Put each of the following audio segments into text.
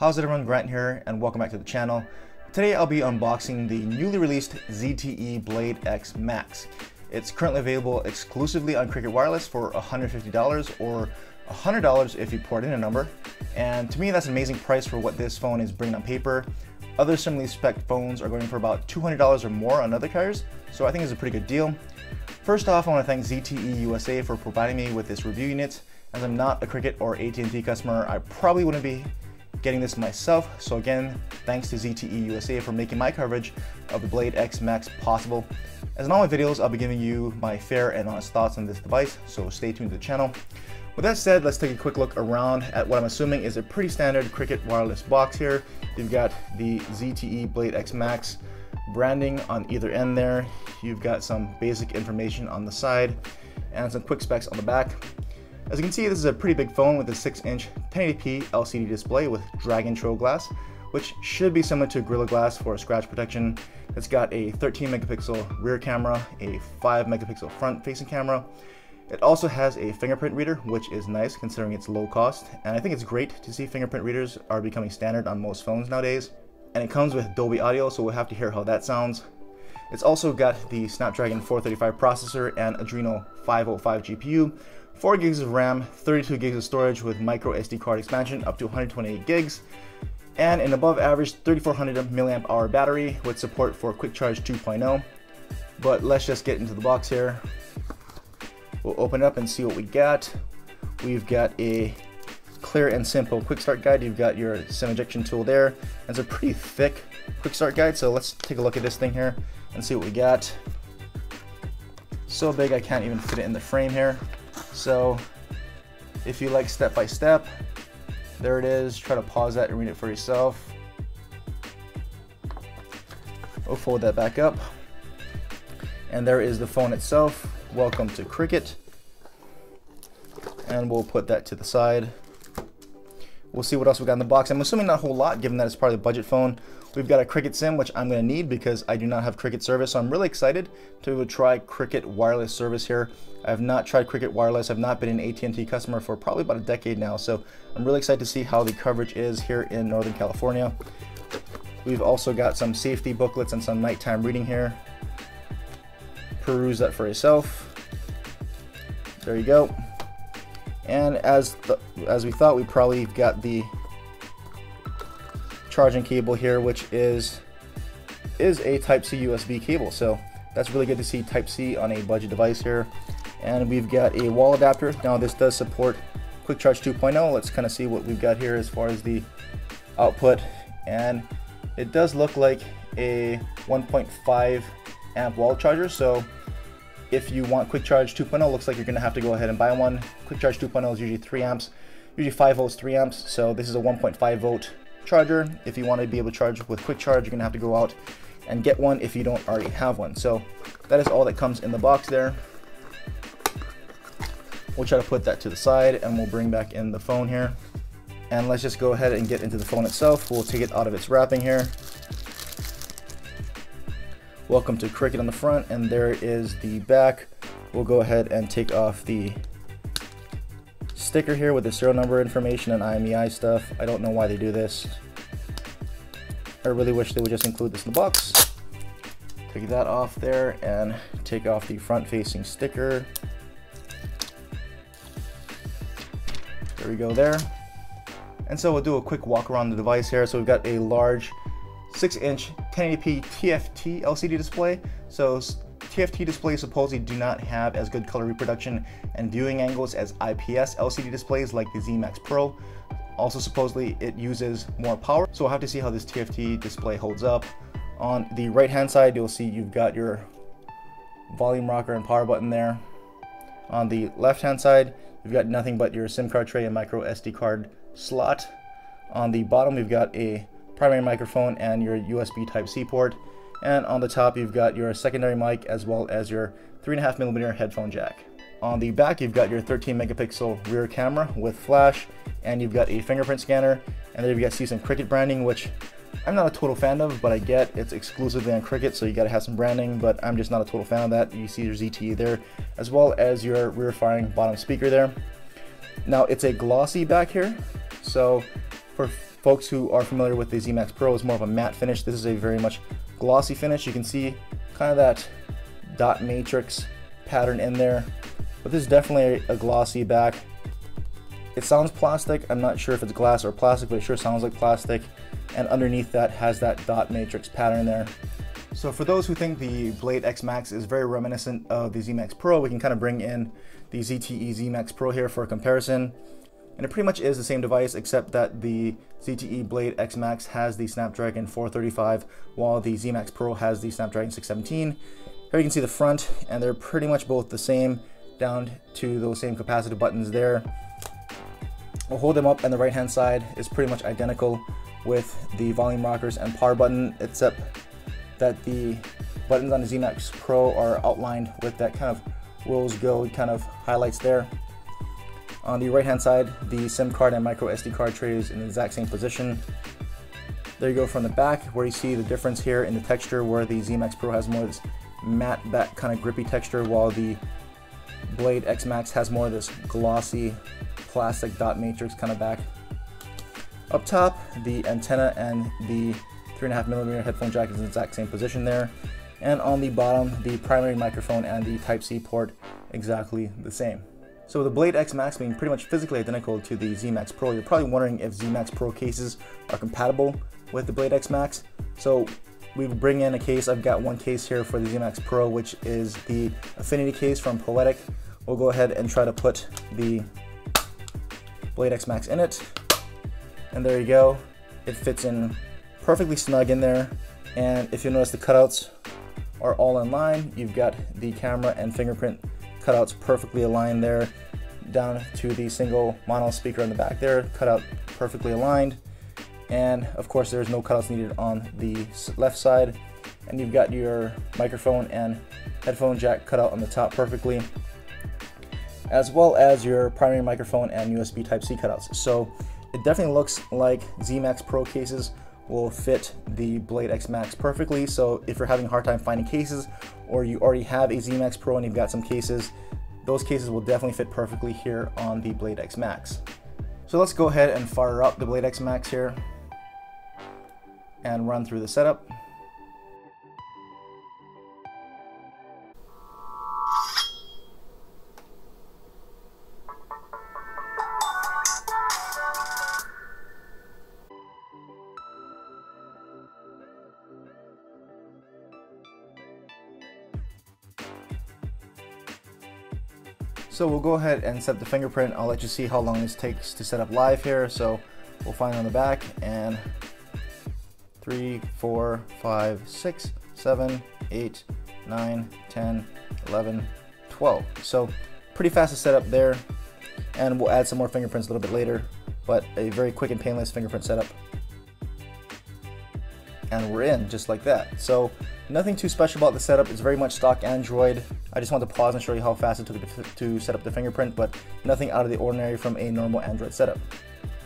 How's it everyone, Grant here, and welcome back to the channel. Today I'll be unboxing the newly released ZTE Blade X Max. It's currently available exclusively on Cricket Wireless for $150 or $100 if you port in a number. And to me that's an amazing price for what this phone is bringing on paper. Other similarly spec phones are going for about $200 or more on other carriers, so I think it's a pretty good deal. First off, I want to thank ZTE USA for providing me with this review unit. As I'm not a Cricket or AT&T customer, I probably wouldn't be getting this myself, so again, thanks to ZTE USA for making my coverage of the Blade X Max possible. As in all my videos, I'll be giving you my fair and honest thoughts on this device, so stay tuned to the channel. With that said, let's take a quick look around at what I'm assuming is a pretty standard Cricket wireless box here. You've got the ZTE Blade X Max branding on either end there. You've got some basic information on the side and some quick specs on the back. As you can see, this is a pretty big phone with a 6-inch 1080p LCD display with Dragon Trail glass, which should be similar to Gorilla Glass for scratch protection. It's got a 13 megapixel rear camera, a 5 megapixel front facing camera. It also has a fingerprint reader, which is nice considering its low cost, and I think it's great to see fingerprint readers are becoming standard on most phones nowadays. And it comes with Dolby Audio, so we'll have to hear how that sounds. It's also got the Snapdragon 435 processor and Adreno 505 GPU, 4 gigs of RAM, 32 gigs of storage with micro SD card expansion up to 128 gigs, and an above average 3400 milliamp hour battery with support for Quick Charge 2.0. But let's just get into the box here. We'll open it up and see what we got. We've got a clear and simple quick start guide. You've got your SIM ejection tool there. It's a pretty thick quick start guide, so let's take a look at this thing here and see what we got. So big I can't even fit it in the frame here. So if you like step by step, there it is. Try to pause that and read it for yourself. We'll fold that back up. And there is the phone itself. Welcome to Cricket. And we'll put that to the side. We'll see what else we got in the box. I'm assuming not a whole lot, given that it's probably a budget phone. We've got a Cricket SIM, which I'm going to need because I do not have Cricket service. So I'm really excited to try Cricket wireless service here. I have not tried Cricket wireless. I've not been an AT&T customer for probably about a decade now. So I'm really excited to see how the coverage is here in Northern California. We've also got some safety booklets and some nighttime reading here. Peruse that for yourself. There you go. And as we thought, we probably got the charging cable here, which is a Type-C USB cable. So that's really good to see Type-C on a budget device here. And we've got a wall adapter. Now this does support Quick Charge 2.0. Let's kind of see what we've got here as far as the output. And it does look like a 1.5 amp wall charger. So if you want Quick Charge 2.0, looks like you're going to have to go ahead and buy one. Quick Charge 2.0 is usually 3 amps, usually 5 volts, 3 amps. So this is a 1.5 volt charger. If you want to be able to charge with Quick Charge, you're going to have to go out and get one if you don't already have one. So that is all that comes in the box there. We'll try to put that to the side and we'll bring back in the phone here. And let's just go ahead and get into the phone itself. We'll take it out of its wrapping here. Welcome to Cricket on the front, and there is the back. We'll go ahead and take off the sticker here with the serial number information and IMEI stuff. I don't know why they do this. I really wish they would just include this in the box. Take that off there and take off the front facing sticker. There we go there. And so we'll do a quick walk around the device here. So we've got a large 6-inch 1080p TFT LCD display. So TFT displays supposedly do not have as good color reproduction and viewing angles as IPS LCD displays like the Zmax Pro. Also supposedly it uses more power, so we'll have to see how this TFT display holds up. On the right hand side, you'll see you've got your volume rocker and power button there. On the left hand side, you've got nothing but your SIM card tray and micro SD card slot. On the bottom, we've got a primary microphone and your USB Type-C port. And on the top, you've got your secondary mic as well as your 3.5mm headphone jack. On the back, you've got your 13 megapixel rear camera with flash, and you've got a fingerprint scanner. And there you see some Cricket branding, which I'm not a total fan of, but I get it's exclusively on Cricket, so you gotta have some branding, but I'm just not a total fan of that. You see your ZTE there, as well as your rear firing bottom speaker there. Now it's a glossy back here, so for folks who are familiar with the Z Max Pro, is more of a matte finish. This is a very much glossy finish. You can see kind of that dot matrix pattern in there, but this is definitely a glossy back. It sounds plastic. I'm not sure if it's glass or plastic, but it sure sounds like plastic. And underneath that has that dot matrix pattern there. So for those who think the Blade X Max is very reminiscent of the Z Max Pro, we can kind of bring in the ZTE Z Max Pro here for a comparison. And it pretty much is the same device, except that the ZTE Blade X Max has the Snapdragon 435, while the Z Max Pro has the Snapdragon 617. Here you can see the front, and they're pretty much both the same, down to those same capacitive buttons there. We'll hold them up, and the right hand side is pretty much identical with the volume rockers and power button, except that the buttons on the Z Max Pro are outlined with that kind of rose gold kind of highlights there. On the right hand side, the SIM card and micro SD card tray is in the exact same position. There you go from the back, where you see the difference here in the texture, where the Z Max Pro has more of this matte back kind of grippy texture, while the Blade X Max has more of this glossy plastic dot matrix kind of back. Up top, the antenna and the 3.5mm headphone jack is in the exact same position there. And on the bottom, the primary microphone and the Type-C port exactly the same. So the Blade X Max being pretty much physically identical to the Z Max Pro, you're probably wondering if Z Max Pro cases are compatible with the Blade X Max. So we bring in a case. I've got one case here for the Z Max Pro, which is the Affinity case from Poetic. We'll go ahead and try to put the Blade X Max in it. And there you go. It fits in perfectly snug in there. And if you notice, the cutouts are all in line. You've got the camera and fingerprint cutouts perfectly aligned there, down to the single mono speaker in the back there, cutout perfectly aligned. And of course, there's no cutouts needed on the left side. And you've got your microphone and headphone jack cut out on the top perfectly, as well as your primary microphone and USB Type-C cutouts. So it definitely looks like Z Max Pro cases will fit the Blade X Max perfectly. So if you're having a hard time finding cases, or you already have a Z Max Pro and you've got some cases, those cases will definitely fit perfectly here on the Blade X Max. So let's go ahead and fire up the Blade X Max here and run through the setup. So we'll go ahead and set the fingerprint. I'll let you see how long this takes to set up live here. So we'll find on the back, and 3, 4, 5, 6, 7, 8, 9, 10, 11, 12. So pretty fast to set up there. And we'll add some more fingerprints a little bit later, but a very quick and painless fingerprint setup. And we're in just like that. So nothing too special about the setup. It's very much stock Android. I just want to pause and show you how fast it took to set up the fingerprint, but nothing out of the ordinary from a normal Android setup.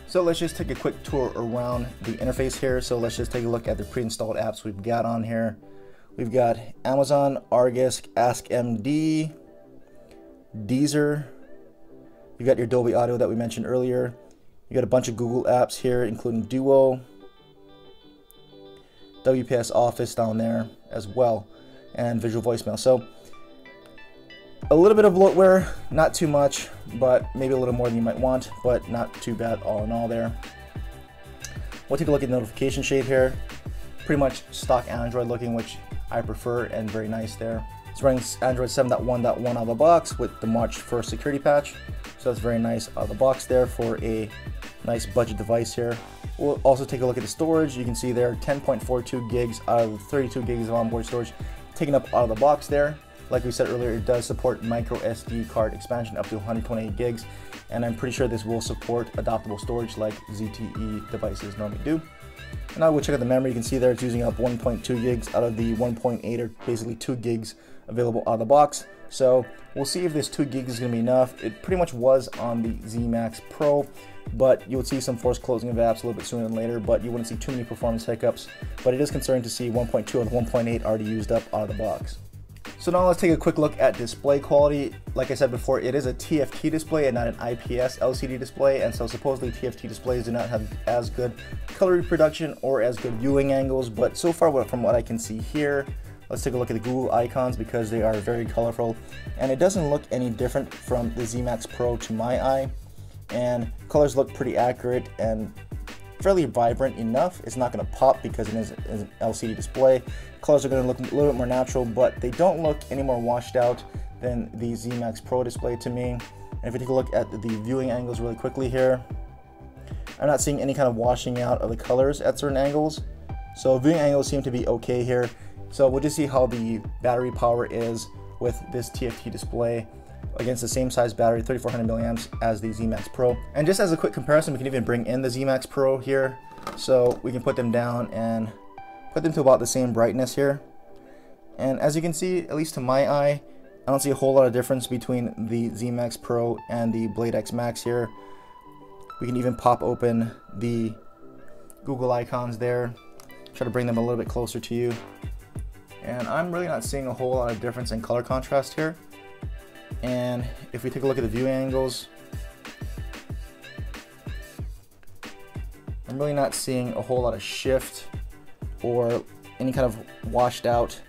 So let's just take a quick tour around the interface here. So let's just take a look at the pre-installed apps we've got on here. We've got Amazon, Argus, AskMD, Deezer. You've got your Dolby Audio that we mentioned earlier. You got a bunch of Google apps here, including Duo, WPS Office down there as well, and Visual Voicemail. So a little bit of bloatware, not too much, but maybe a little more than you might want, but not too bad all in all there. We'll take a look at the notification shade here. Pretty much stock Android looking, which I prefer, and very nice there. It's running Android 7.1.1 out of the box with the March 1st security patch. So that's very nice out of the box there for a nice budget device here. We'll also take a look at the storage. You can see there 10.42 gigs out of the 32 gigs of onboard storage taken up out of the box there. Like we said earlier, it does support micro SD card expansion up to 128 gigs, and I'm pretty sure this will support adaptable storage like ZTE devices normally do. And now we'll check out the memory. You can see there it's using up 1.2 gigs out of the 1.8, or basically 2 gigs available out of the box. So we'll see if this 2 gigs is going to be enough. It pretty much was on the Z Max Pro, but you would see some forced closing of apps a little bit sooner than later, but you wouldn't see too many performance hiccups. But it is concerning to see 1.2 and 1.8 already used up out of the box. So now let's take a quick look at display quality. Like I said before, it is a TFT display and not an IPS LCD display, and so supposedly TFT displays do not have as good color reproduction or as good viewing angles, but so far from what I can see here, let's take a look at the Google icons because they are very colorful, and it doesn't look any different from the Z Max Pro to my eye, and colors look pretty accurate and fairly vibrant enough. It's not going to pop because it is an LCD display. Colors are going to look a little bit more natural, but they don't look any more washed out than the Z Max Pro display to me. And if you take a look at the viewing angles really quickly here, I'm not seeing any kind of washing out of the colors at certain angles. So viewing angles seem to be okay here. So we'll just see how the battery power is with this TFT display against the same size battery, 3400 milliamps, as the Z Max Pro. And just as a quick comparison, we can even bring in the Z Max Pro here. So we can put them down and put them to about the same brightness here. And as you can see, at least to my eye, I don't see a whole lot of difference between the Z Max Pro and the Blade X Max here. We can even pop open the Google icons there, try to bring them a little bit closer to you. And I'm really not seeing a whole lot of difference in color contrast here. And if we take a look at the viewing angles, I'm really not seeing a whole lot of shift or any kind of washed out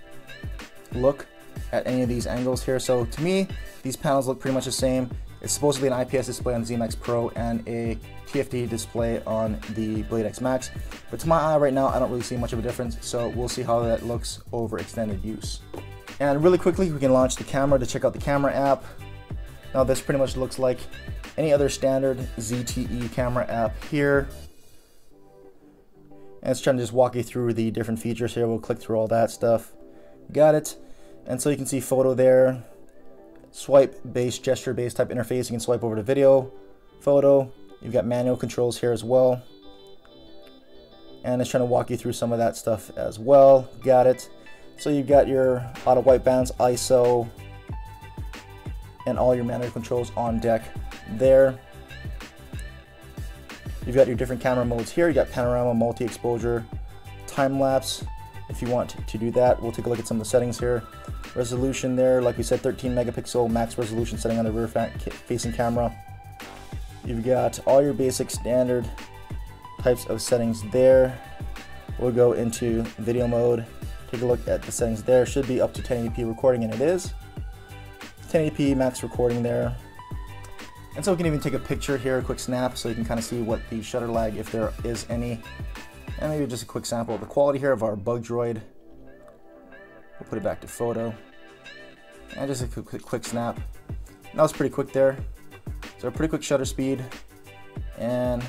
look at any of these angles here. So to me, these panels look pretty much the same. It's supposedly an IPS display on Z Max Pro and a TFT display on the Blade X Max. But to my eye right now, I don't really see much of a difference. So we'll see how that looks over extended use. And really quickly, we can launch the camera to check out the camera app. Now this pretty much looks like any other standard ZTE camera app here. And it's trying to just walk you through the different features here. We'll click through all that stuff. Got it. And so you can see photo there, swipe based, gesture based type interface. You can swipe over to video, photo. You've got manual controls here as well. And it's trying to walk you through some of that stuff as well. Got it. So you've got your auto white balance, ISO, and all your manual controls on deck there. You've got your different camera modes here. You got panorama, multi-exposure, time-lapse. If you want to do that, we'll take a look at some of the settings here. Resolution there, like we said, 13 megapixel max resolution setting on the rear facing camera. You've got all your basic standard types of settings there. We'll go into video mode. Take a look at the settings there. Should be up to 1080p recording, and it is. 1080p max recording there. And so we can even take a picture here, a quick snap, so you can kind of see what the shutter lag, if there is any. And maybe just a quick sample of the quality here of our bug droid. We'll put it back to photo. And just a quick snap. That was pretty quick there. So a pretty quick shutter speed. And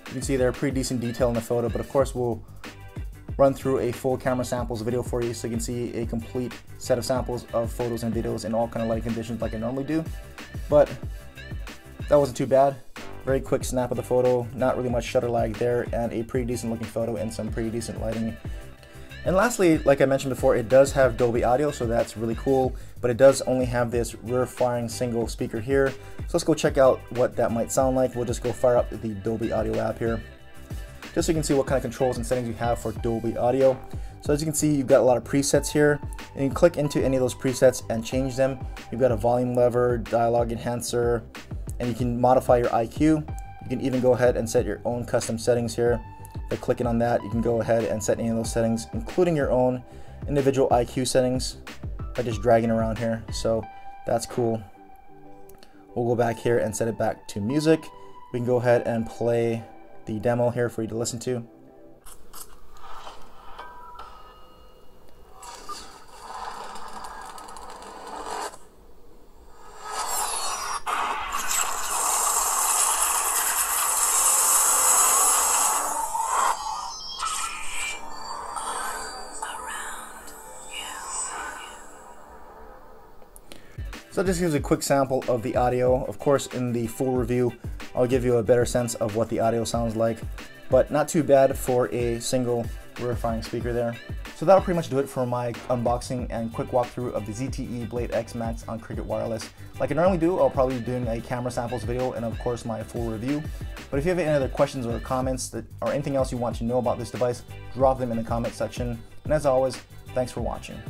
you can see there pretty decent detail in the photo, but of course we'll run through a full camera samples video for you so you can see a complete set of samples of photos and videos in all kind of lighting conditions like I normally do. But that wasn't too bad. Very quick snap of the photo, not really much shutter lag there, and a pretty decent looking photo and some pretty decent lighting. And lastly, like I mentioned before, it does have Dolby Audio, so that's really cool, but it does only have this rear firing single speaker here. So let's go check out what that might sound like. We'll just go fire up the Dolby Audio app here, just so you can see what kind of controls and settings you have for Dolby Audio. So as you can see, you've got a lot of presets here, and you can click into any of those presets and change them. You've got a volume lever, dialogue enhancer, and you can modify your IQ. You can even go ahead and set your own custom settings here. By clicking on that, you can go ahead and set any of those settings, including your own individual IQ settings, by just dragging around here. So that's cool. We'll go back here and set it back to music. We can go ahead and play the demo here for you to listen to. So that just gives a quick sample of the audio. Of course, in the full review, I'll give you a better sense of what the audio sounds like, but not too bad for a single rear firing speaker there. So that'll pretty much do it for my unboxing and quick walkthrough of the ZTE Blade X Max on Cricket Wireless. Like I normally do, I'll probably be doing a camera samples video and of course my full review. But if you have any other questions or comments or anything else you want to know about this device, drop them in the comment section. And as always, Thanks for watching.